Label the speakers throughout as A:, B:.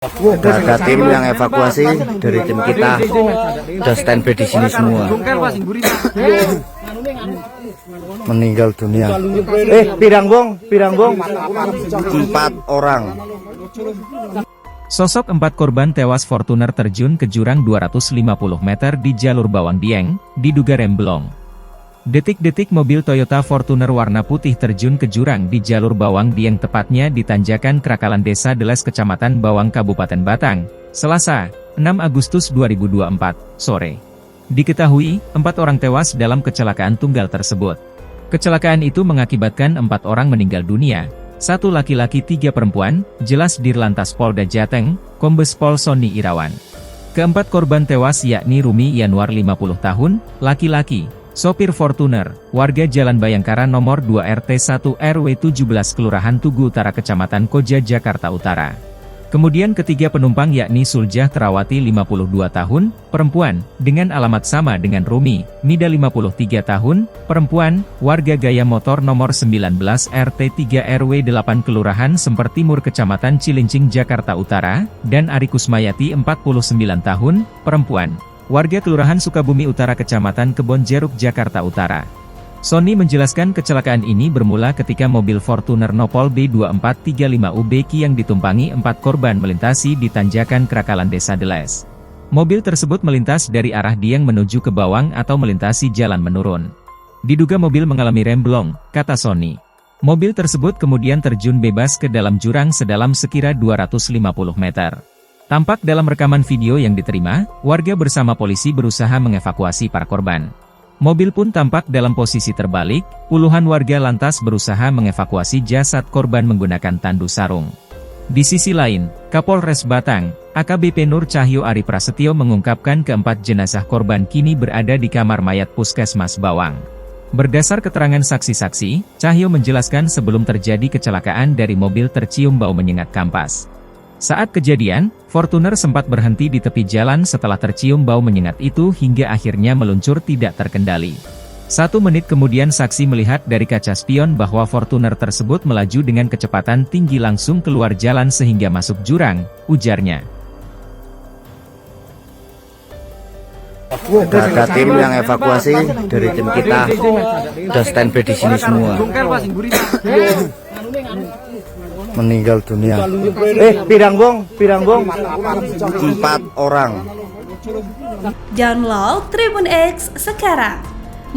A: Ada tim yang evakuasi dari tim kita, udah standby di sini semua. Meninggal dunia. Pirang bong, 4 orang.
B: Sosok 4 korban tewas Fortuner terjun ke jurang 250 meter di jalur Bawang Dieng, diduga remblong. Detik-detik mobil Toyota Fortuner warna putih terjun ke jurang di jalur Bawang Dieng, tepatnya di tanjakan Krakalan Desa Deles Kecamatan Bawang Kabupaten Batang, Selasa, 6 Agustus 2024, sore. Diketahui, 4 orang tewas dalam kecelakaan tunggal tersebut. Kecelakaan itu mengakibatkan 4 orang meninggal dunia, 1 laki-laki 3 perempuan, jelas Dirlantas Polda Jateng, Kombes Pol Sony Irawan. Keempat korban tewas yakni Rumi Yanuar 50 tahun, laki-laki, sopir Fortuner, warga Jalan Bayangkara nomor 2 RT 1 RW 17 Kelurahan Tugu Utara Kecamatan Koja Jakarta Utara. Kemudian ketiga penumpang yakni Suljah Terawati 52 tahun, perempuan, dengan alamat sama dengan Rumi, Mida 53 tahun, perempuan, warga Gaya Motor nomor 19 RT 3 RW 8 Kelurahan Semper Timur Kecamatan Cilincing Jakarta Utara, dan Ari Kusmayati 49 tahun, perempuan, warga Kelurahan Sukabumi Utara Kecamatan Kebon Jeruk Jakarta Utara. Sony menjelaskan kecelakaan ini bermula ketika mobil Fortuner Nopol B2435UB yang ditumpangi 4 korban melintasi di tanjakan Krakalan Desa Deles. Mobil tersebut melintas dari arah Dieng menuju ke Bawang atau melintasi jalan menurun. Diduga mobil mengalami remblong, kata Sony. Mobil tersebut kemudian terjun bebas ke dalam jurang sedalam sekira 250 meter. Tampak dalam rekaman video yang diterima, warga bersama polisi berusaha mengevakuasi para korban. Mobil pun tampak dalam posisi terbalik, puluhan warga lantas berusaha mengevakuasi jasad korban menggunakan tandu sarung. Di sisi lain, Kapolres Batang, AKBP Nur Cahyo Ari Prasetyo mengungkapkan keempat jenazah korban kini berada di kamar mayat Puskesmas Bawang. Berdasar keterangan saksi-saksi, Cahyo menjelaskan sebelum terjadi kecelakaan dari mobil tercium bau menyengat kampas. Saat kejadian, Fortuner sempat berhenti di tepi jalan setelah tercium bau menyengat itu hingga akhirnya meluncur tidak terkendali. 1 menit kemudian saksi melihat dari kaca spion bahwa Fortuner tersebut melaju dengan kecepatan tinggi langsung keluar jalan sehingga masuk jurang, ujarnya.
A: Ada tim yang evakuasi dari tim kita, udah standby di sini semua. Meninggal dunia. Pirang bong, 4 orang.
C: Download Tribun X sekarang,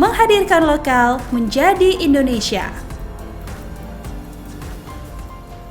C: menghadirkan lokal menjadi Indonesia.